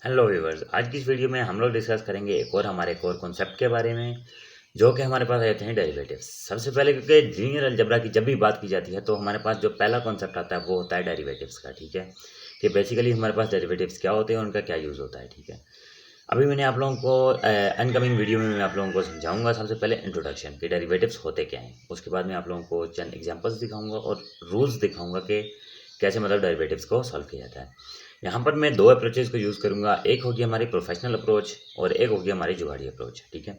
Hello viewers, आज की इस वीडियो में हम लोग डिस्कस करेंगे हमारे एक और कॉन्सेप्ट के बारे में जो कि हमारे पास आते हैं डेरिवेटिव्स। सबसे पहले क्योंकि लीनियर अलजेब्रा की जब भी बात की जाती है तो हमारे पास जो पहला कॉन्सेप्ट आता है वो होता है डेरिवेटिव्स का। ठीक है, कि बेसिकली हमारे पास डेरिवेटिव्स क्या होते हैं, उनका क्या यूज़ होता है। ठीक है, अभी मैंने आप लोगों को इनकमिंग वीडियो में मैं आप लोगों को समझाऊंगा सबसे पहले इंट्रोडक्शन कि डेरिवेटिव्स होते क्या हैं। उसके बाद मैं आप लोगों को चंद एग्जांपल्स दिखाऊंगा और रूल्स दिखाऊंगा कि कैसे मतलब डेरिवेटिव्स को सॉल्व किया जाता है। यहाँ पर मैं दो अप्रोचेज़ को यूज़ करूँगा, एक होगी हमारी प्रोफेशनल अप्रोच और एक होगी हमारी जुगाड़ी अप्रोच। ठीक है,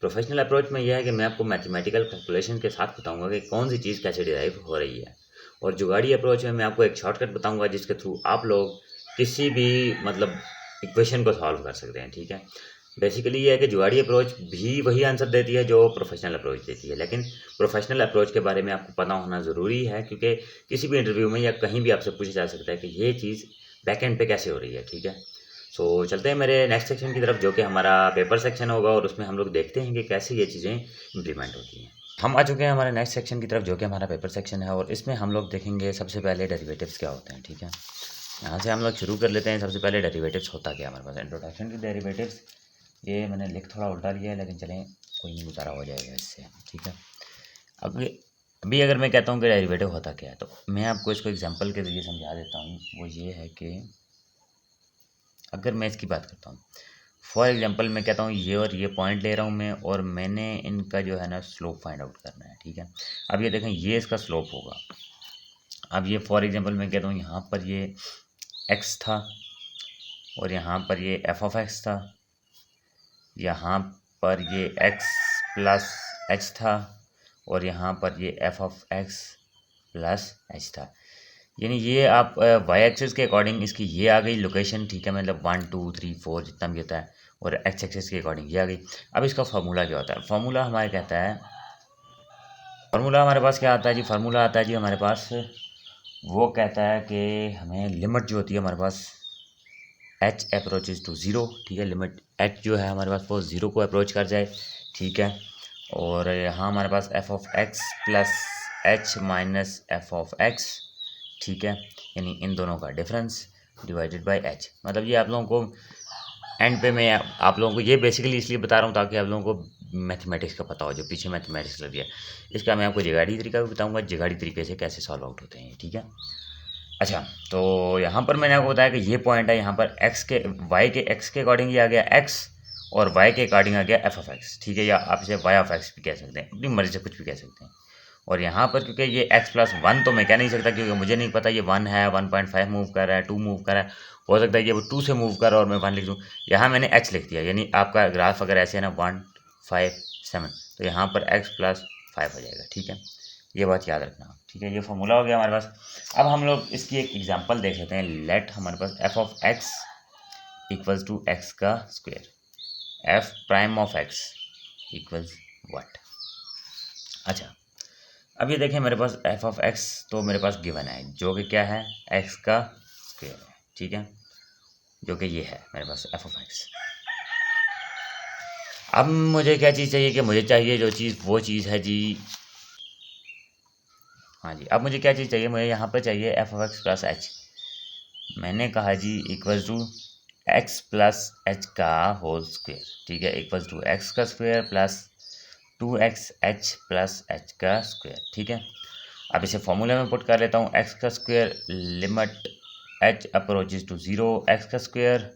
प्रोफेशनल अप्रोच में यह है कि मैं आपको मैथमेटिकल कैलकुलेशन के साथ बताऊंगा कि कौन सी चीज़ कैसे डिराइव हो रही है, और जुगाड़ी अप्रोच में मैं आपको एक शॉर्टकट बताऊंगा जिसके थ्रू आप लोग किसी भी मतलब इक्वेशन को सॉल्व कर सकते हैं। ठीक है, बेसिकली ये है कि जुगाड़ी अप्रोच भी वही आंसर देती है जो प्रोफेशनल अप्रोच देती है, लेकिन प्रोफेशनल अप्रोच के बारे में आपको पता होना ज़रूरी है क्योंकि किसी भी इंटरव्यू में या कहीं भी आपसे पूछा जा सकता है कि ये चीज़ बैक एंड पे कैसे हो रही है। ठीक है, सो चलते हैं मेरे नेक्स्ट सेक्शन की तरफ जो कि हमारा पेपर सेक्शन होगा, और उसमें हम लोग देखते हैं कि कैसे ये चीज़ें इम्प्लीमेंट होती हैं। हम आ चुके हैं हमारे नेक्स्ट सेक्शन की तरफ जो कि हमारा पेपर सेक्शन है, और इसमें हम लोग देखेंगे सबसे पहले डेरिवेटिव्स क्या होते हैं। ठीक है, यहाँ से हम लोग शुरू कर लेते हैं। सबसे पहले डेरिवेटिव्स होता क्या है हमारे पास, इंट्रोडक्शन टू डेरिवेटिव्स। ये मैंने लिख थोड़ा उल्टा लिया है, लेकिन चलें कोई नहीं, गुजारा हो जाएगा इससे। ठीक है, अभी अभी अगर मैं कहता हूँ कि डेरिवेटिव होता क्या है तो मैं आपको इसको एग्जांपल के ज़रिए समझा देता हूँ। वो ये है कि अगर मैं इसकी बात करता हूँ, फॉर एग्जांपल मैं कहता हूँ ये और ये पॉइंट ले रहा हूँ मैं, और मैंने इनका जो है ना स्लोप फाइंड आउट करना है। ठीक है, अब ये देखें ये इसका स्लोप होगा। अब ये फॉर एग्जांपल मैं कहता हूँ यहाँ पर ये एक्स था, और यहाँ पर ये एफ ऑफ एक्स था, यहाँ पर ये एक्स प्लस एच था, और यहाँ पर ये F of x plus H था। यानी ये आप वाई एक्सिस के अकॉर्डिंग इसकी ये आ गई लोकेशन। ठीक है, मतलब 1 2 3 4 जितना भी होता है, और एक्स एक्सिस के अकॉर्डिंग ये आ गई। अब इसका फार्मूला क्या होता है, फार्मूला हमारे कहता है, फार्मूला हमारे पास क्या आता है जी, फार्मूला आता है जी हमारे पास, वो कहता है कि हमें लिमिट जो होती है हमारे पास एच अप्रोचेज टू ज़ीरो। ठीक है, लिमिट एच जो है हमारे पास वो ज़ीरो को अप्रोच कर जाए। ठीक है, और यहाँ हमारे पास F of x plus H minus F of X. ठीक है, यानी इन दोनों का डिफरेंस डिवाइडेड बाय एच। मतलब ये आप लोगों को एंड पे मैं आप लोगों को ये बेसिकली इसलिए बता रहा हूँ ताकि आप लोगों को मैथमेटिक्स का पता हो, जो पीछे मैथमेटिक्स लग गया। इसका मैं आपको जुगाड़ी तरीका भी बताऊँगा, जुगाड़ी तरीके से कैसे सॉल्व आउट होते हैं। ठीक है, अच्छा, तो यहाँ पर मैंने आपको बताया कि ये पॉइंट है, यहाँ पर एक्स के वाई के एक्स के अकॉर्डिंग ये आ गया एक्स, और वाई के अकॉर्डिंग आ गया एफ ऑफ एक्स। ठीक है, या आप इसे वाई ऑफ एक्स भी कह सकते हैं, अपनी मर्जी से कुछ भी कह सकते हैं। और यहाँ पर क्योंकि ये एक्स प्लस वन तो मैं कह नहीं सकता क्योंकि मुझे नहीं पता ये वन है, 1.5 मूव कर रहा है, 2 मूव कर रहा है, हो सकता है कि वो 2 से मूव कर रहा है और मैं वन लिख दूँ। यहाँ मैंने एच लिख दिया, यानी आपका ग्राफ अगर ऐसे है ना 1 5 7, तो यहाँ पर एक्स प्लस 5 हो जाएगा। ठीक है, ये बात याद रखना। ठीक है, ये फॉर्मूला हो गया हमारे पास। अब हम लोग इसकी एक एग्जांपल देख लेते हैं। लेट हमारे पास F of x equals to x का square, F prime of x equals what. अच्छा, अब ये देखें मेरे पास एफ ऑफ एक्स तो मेरे पास गिवन है जो कि क्या है, एक्स का स्क्वायर है। ठीक है, जो कि ये है मेरे पास एफ ऑफ एक्स। अब मुझे क्या चीज़ चाहिए, कि मुझे चाहिए जो चीज़ वो चीज़ है जी, हाँ जी, अब मुझे क्या चीज़ चाहिए, मुझे यहाँ पर चाहिए f of x plus h. मैंने कहा जी equals to x plus H का होल स्क्वायर। ठीक है, इक्वल्स टू एक्स का square plus 2x h plus H का स्क्वायर। ठीक है, अब इसे फॉर्मूले में पुट कर लेता हूँ। एक्स का square limit H approaches to zero, x का स्क्वायर,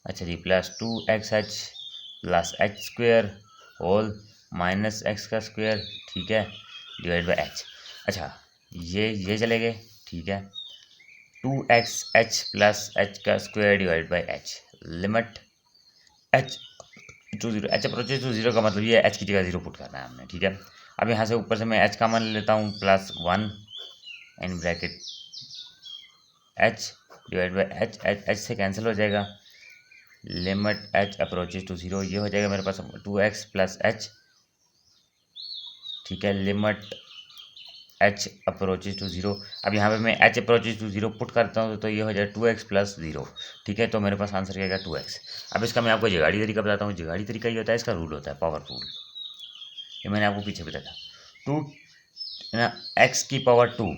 अच्छा जी, plus 2x h plus h square whole minus x का स्क्वायर। ठीक है, डिवाइड बाई एच। अच्छा, ये चले गए। ठीक है, 2x प्लस एच का square divide by H, limit H to zero, H approaches to zero का मतलब ये एच की जगह ज़ीरो पुट करना है हमने। ठीक है, अब यहाँ से ऊपर से मैं एच का मान ले लेता हूँ, plus 1 in bracket H divide by H, H से कैंसिल हो जाएगा, limit H approaches to zero, ये हो जाएगा मेरे पास 2x प्लस एच। ठीक है, limit H approaches to zero. अब यहाँ पे मैं H approaches to zero put करता हूँ तो ये हो जाए 2x प्लस ज़ीरो। ठीक है, तो मेरे पास आंसर क्या आएगा 2x। अब इसका मैं आपको जुगाड़ी तरीका बताता हूँ। जुगाड़ी तरीका ये होता है, इसका रूल होता है पावर रूल, ये मैंने आपको पीछे बताया। टू ना, एक्स की पावर 2,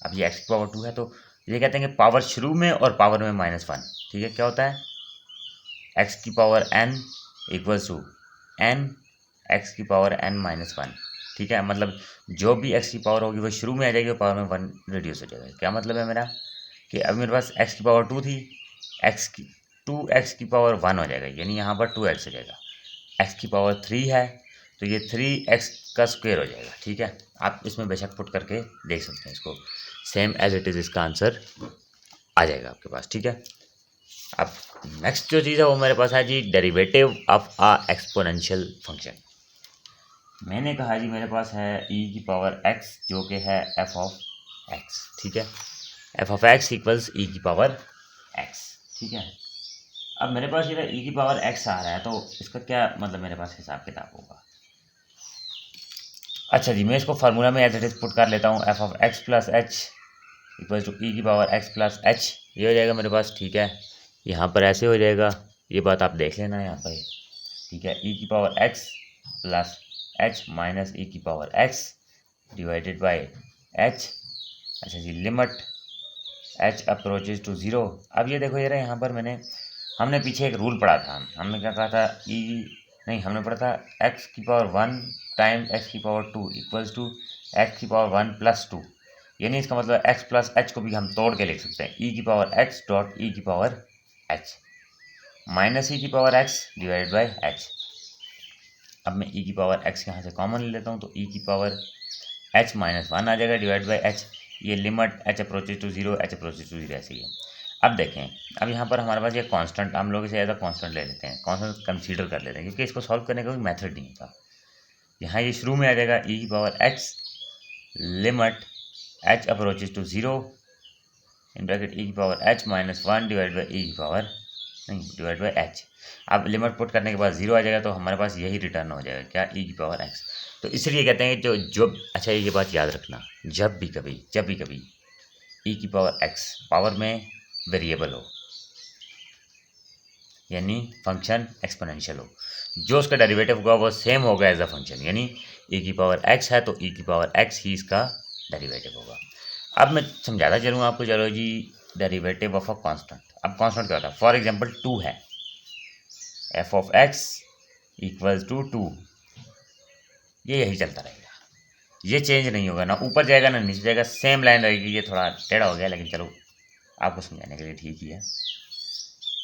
अब ये एक्स की पावर 2 है तो ये कहते हैं कि पावर शुरू में और पावर में -1। ठीक है, क्या होता है, एक्स की power n equals to n x की पावर n माइनस वन। ठीक है, मतलब जो भी x की पावर होगी वो शुरू में आ जाएगी, पावर में वन रिड्यूस हो जाएगा। क्या मतलब है मेरा कि अब मेरे पास x की पावर टू थी, टू एक्स की पावर वन हो जाएगा, यानी यहाँ पर 2x हो जाएगा। x की पावर 3 है तो ये 3x का स्क्वायर हो जाएगा। ठीक है, आप इसमें बेशक पुट करके देख सकते हैं इसको, सेम एज इट इज़ इसका आंसर आ जाएगा आपके पास। ठीक है, अब नेक्स्ट जो चीज़ है वो मेरे पास है जी derivative of a exponential function. मैंने कहा जी मेरे पास है e की पावर x जो कि है f ऑफ x। ठीक है, f of x equals e की पावर x। ठीक है, अब मेरे पास ये e की पावर x आ रहा है तो इसका क्या मतलब मेरे पास हिसाब किताब होगा। अच्छा जी, मैं इसको फार्मूला में एज इट इज पुट कर लेता हूँ, f of x plus h equal to e की पावर x प्लस एच, ये हो जाएगा मेरे पास। ठीक है, यहाँ पर ऐसे हो जाएगा, ये बात आप देख लेना यहाँ पर। ठीक है, e की power x plus h minus e की power x divided by h। अच्छा जी, limit h approaches to zero. अब ये देखो यहाँ पर हमने पीछे एक रूल पढ़ा था, हमने क्या कहा था, हमने पढ़ा था x की पावर वन टाइम्स x की power two equals to x की पावर वन प्लस टू, यानी इसका मतलब x प्लस h को भी हम तोड़ के लिख सकते हैं, e की पावर x डॉट e की पावर h माइनस e की power x divided by h। अब मैं e की पावर x यहाँ से कॉमन ले लेता हूँ तो e की पावर h माइनस वन आ जाएगा डिवाइड बाई h। ये limit h approaches to zero, h approaches to zero ऐसे ही है। अब देखें, अब यहाँ पर हमारे पास ये कांस्टेंट, हम लोग इसे एज अ कांस्टेंट ले लेते हैं, कांस्टेंट कंसीडर कर लेते हैं क्योंकि इसको सॉल्व करने का कोई मेथड नहीं होता। यहाँ ये शुरू में आ जाएगा e की power x limit h approaches to zero in bracket e की power h minus one divide by e की पावर डिवाइड बाई h। अब लिमिट पुट करने के बाद जीरो आ जाएगा तो हमारे पास यही रिटर्न हो जाएगा, क्या, e की पावर x। तो इसलिए कहते हैं कि जो अच्छा ये बात याद रखना, जब भी कभी e की पावर x पावर में वेरिएबल हो, यानी फंक्शन एक्सपोनेंशियल हो, जो उसका डेरिवेटिव होगा वो सेम होगा एज अ फंक्शन, यानी e की पावर x है तो e की पावर x ही इसका डेरिवेटिव होगा। अब मैं समझाता चलूँ आपको, चलो जी, डेरिवेटिव ऑफ अ कांस्टेंट। अब कांस्टेंट क्या होता है, फॉर एग्जांपल 2 है, f of x equals to 2, ये यही चलता रहेगा, ये चेंज नहीं होगा, ना ऊपर जाएगा ना नीचे जाएगा, सेम लाइन रहेगी। ये थोड़ा टेढ़ा हो गया लेकिन चलो आपको समझाने के लिए ठीक ही है।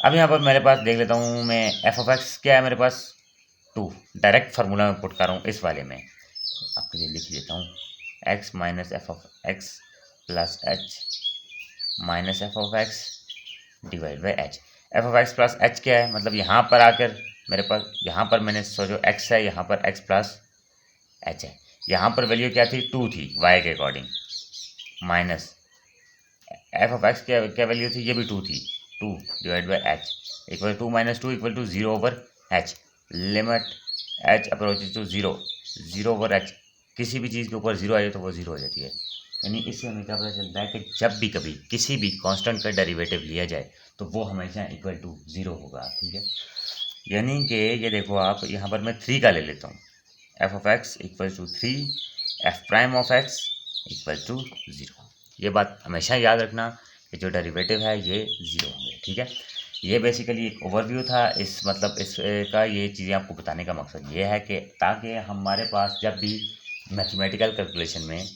अब यहाँ पर मेरे पास देख लेता हूँ मैं, f ऑफ x क्या है मेरे पास 2, डायरेक्ट फार्मूला में पुट कर रहा हूँ इस वाले में, आपके लिए लिख देता हूँ, x minus F of x plus H minus F of x divide by H. F of x plus H क्या है, मतलब यहाँ पर आकर मेरे पास, यहाँ पर मैंने सोचो x है, यहाँ पर x प्लस एच है, यहाँ पर वैल्यू क्या थी, 2 थी y के according, minus F of X क्या वैल्यू थी, ये भी 2 थी, 2 divide by H equal 2 minus 2 equal to 0 over H. Limit H approaches to zero, 0 over H, किसी भी चीज़ के ऊपर 0 आ जाए तो वो 0 हो जाती है। यानी इससे हमें क्या पता चलता है कि जब भी कभी किसी भी कांस्टेंट का डेरिवेटिव लिया जाए तो वो हमेशा इक्वल टू 0 होगा। ठीक है, यानी कि ये देखो आप, यहाँ पर मैं 3 का ले लेता हूँ, F of X equal to 3, F prime of X equal to 0। ये बात हमेशा याद रखना कि जो डेरिवेटिव है ये 0 होंगे। ठीक है, ये बेसिकली एक ओवरव्यू था, इसका ये चीज़ें आपको बताने का मकसद ये है कि ताकि हमारे पास जब भी मैथमेटिकल कैलकुलेशन में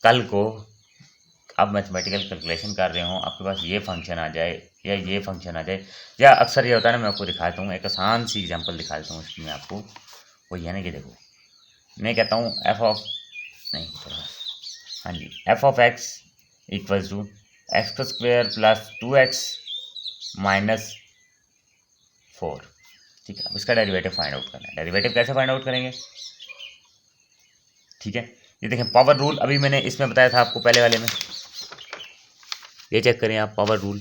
कल को आप मैथमेटिकल कैलकुलेशन कर रहे हो, आपके पास ये फंक्शन आ जाए या ये फंक्शन आ जाए, या अक्सर ये होता है ना, मैं आपको दिखाता हूँ, एक आसान सी एग्जांपल दिखा देता हूँ इसमें आपको। वो ये ना कि देखो, मैं कहता हूँ हाँ जी, f of x equals to x square plus 2x minus 4। ठीक है, अब इसका डेरिवेटिव फाइंड आउट करना है। डेरिवेटिव कैसे फाइंड आउट करेंगे, ठीक है, ये देखें पावर रूल, अभी मैंने इसमें बताया था आपको पहले वाले में, ये चेक करें आप पावर रूल।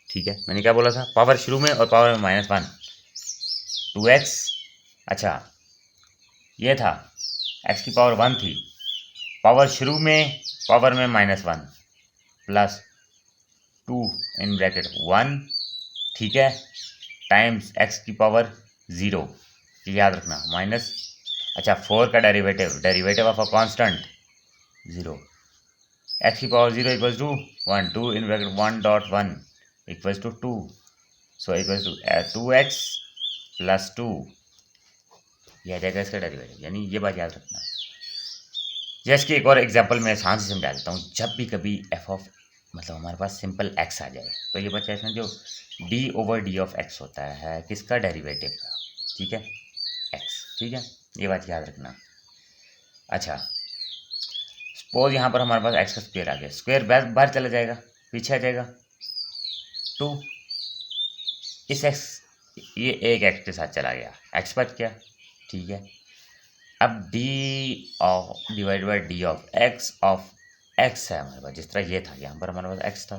ठीक है, मैंने क्या बोला था, पावर शुरू में और पावर में -1, 2x, अच्छा ये था x की पावर 1 थी, पावर शुरू में पावर में -1 प्लस 2 इन ब्रैकेट 1, ठीक है, टाइम्स x की पावर 0, याद रखना, माइनस, अच्छा 4 का derivative of a constant 0, x की power 0 equals to 1, 2 in bracket 1 dot 1 equals to 2, so equal to 2x plus 2, यह आ जाएगा इसका डेरिवेटिव। यानी ये बात याद रखना। जैसे कि एक और एग्जांपल मैं आसान से समझा देता हूँ। जब भी कभी एफ ऑफ मतलब हमारे पास सिंपल एक्स आ जाए तो ये बच्चा इसमें जो D over D of x होता है किसका, डेरिवेटिव का, ठीक है, एक्स, ठीक है, ये बात याद रखना। अच्छा, सपोज यहाँ पर हमारे पास एक्स का स्क्वायर आ गया, स्क्वायर बाहर चला जाएगा, पीछे आ जाएगा 2, इस एक्स, ये एक एक्स के साथ चला गया, एक्स बच गया, ठीक है। अब D of divide by D of x है हमारे पास, जिस तरह ये था, यहाँ पर हमारे पास एक्स था,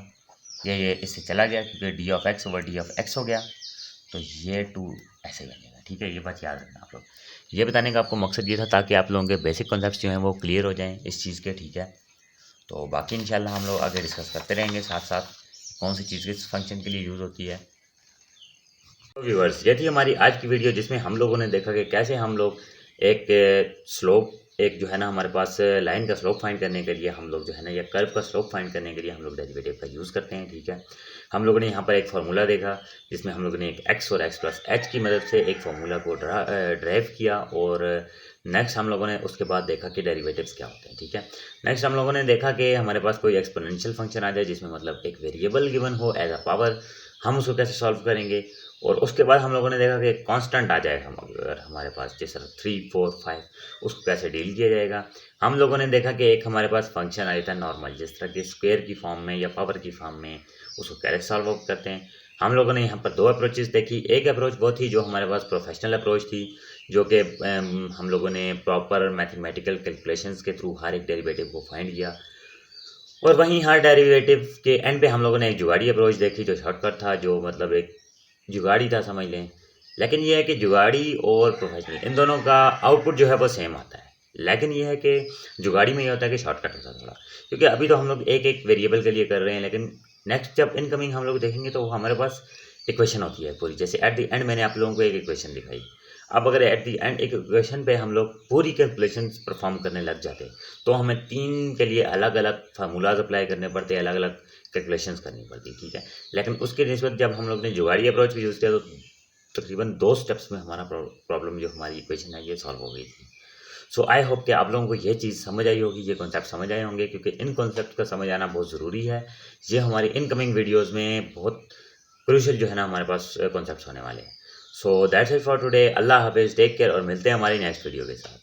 ये इससे चला गया क्योंकि D of x over D of x हो गया, तो ये 2 ऐसे बनेगा, ठीक है। ये बात याद रखना आप लोग। ये बताने का आपको मकसद ये था ताकि आप लोगों के बेसिक कॉन्सेप्ट्स जो हैं वो क्लियर हो जाएं इस चीज़ के, ठीक है। तो बाकी इंशाल्लाह हम लोग आगे डिस्कस करते रहेंगे साथ साथ कौन सी चीज़ किस फंक्शन के लिए यूज़ होती है। तो व्यूअर्स, ये थी हमारी आज की वीडियो जिसमें हम लोगों ने देखा कि कैसे हम लोग एक स्लोप, एक जो है ना हमारे पास लाइन का स्लोप फाइंड करने के लिए हम लोग जो है ना या कर्व का स्लोप फाइंड करने के लिए हम लोग डेरिवेटिव का यूज़ करते हैं, ठीक है। हम लोगों ने यहाँ पर एक फार्मूला देखा जिसमें हम लोगों ने एक एक्स और एक्स प्लस एच की मदद से एक फार्मूला को ड्राइव किया, और नेक्स्ट हम लोगों ने उसके बाद देखा कि डेरिवेटिव्स क्या होते हैं, ठीक है। नेक्स्ट हम लोगों ने देखा कि हमारे पास कोई एक्सपोनेंशियल फंक्शन आ जाए जिसमें मतलब एक वेरिएबल गिवन हो एज अ पावर, हम उसको कैसे सॉल्व करेंगे। और उसके बाद हम लोगों ने देखा कि कांस्टेंट आ जाए हम अगर हमारे पास जैसे 3, 4, 5, उसको कैसे डील किया जाएगा। हम लोगों ने देखा कि एक हमारे पास फंक्शन आ जाता है नॉर्मल, जिस तरह कि स्क्वायर की फॉर्म में या पावर की फॉर्म में, उसको कैसे सॉल्व आउट करते हैं। हम लोगों ने यहाँ पर 2 अप्रोचेस देखी। एक अप्रोच वो थी जो हमारे पास प्रोफेशनल अप्रोच थी, जो कि हम लोगों ने प्रॉपर मैथमेटिकल कैलकुलेशंस के थ्रू हर एक डेरिवेटिव को फाइंड किया। और वहीं हर डेरिवेटिव के एंड पे हम लोगों ने एक जुगाड़ी अप्रोच देखी जो शॉर्टकट था, जो मतलब एक जुगाड़ी था समझ लें। लेकिन ये है कि जुगाड़ी और प्रोफेशनल इन दोनों का आउटपुट जो है वो सेम आता है, लेकिन ये है कि जुगाड़ी में ये होता है कि शॉर्टकट होता है थोड़ा, क्योंकि अभी तो हम लोग एक एक वेरिएबल के लिए कर रहे हैं, लेकिन नेक्स्ट जब इनकमिंग हम लोग देखेंगे तो हमारे पास इक्वेशन होती है पूरी। जैसे एट द एंड मैंने आप लोगों को एक इक्वेशन दिखाई, अब अगर एट द एंड एक इक्वेशन पे हम लोग पूरी कैलकुलेशन परफॉर्म करने लग जाते तो हमें 3 के लिए अलग अलग फार्मूलाज अप्लाई करने पड़ते, अलग अलग कैलकुलेशंस करनी पड़ती, ठीक है। लेकिन उसके निस्बत जब हम लोग ने जुगाड़ी अप्रोच भी यूज़ किया तो तकरीबन 2 स्टेप्स में हमारा प्रॉब्लम जो हमारी इक्वेशन है ये सॉल्व हो गई थी। सो आई होप कि आप लोगों को ये चीज़ समझ आई होगी, ये कॉन्सेप्ट समझ आए होंगे, क्योंकि इन कॉन्सेप्ट का समझ आना बहुत ज़रूरी है। ये हमारी इनकमिंग वीडियोज़ में बहुत क्रूशियल जो है ना हमारे पास कॉन्सेप्ट होने वाले हैं। So that's it for today. अल्लाह हाफिज़, टेक केयर, और मिलते हैं हमारी नेक्स्ट वीडियो के साथ।